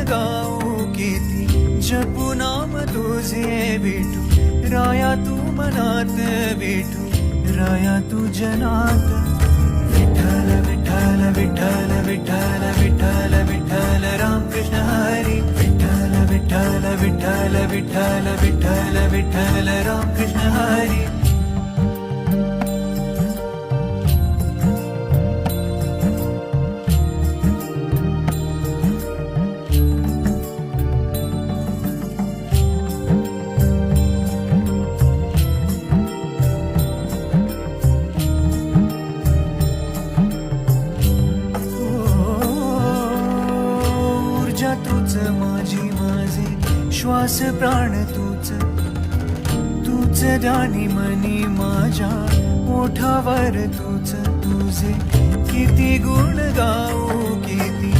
गाऊ किती जपू नाम तुझे विठू राया तू मनात विठू राया तू जनात विठ्ठल विठ्ठल विठ्ठल विठ्ठल विठ्ठल विठ्ठल रामकृष्ण हरी विठ्ठल विठ्ठल विठ्ठल विठ्ठल विठ्ठल विठ्ठल रामकृष्ण हरी. तूच माझी माझे श्वास प्राण तूच तूच ध्यानी मनी माझ्या ओठावर तूच तुझे किती गुण गाऊ किती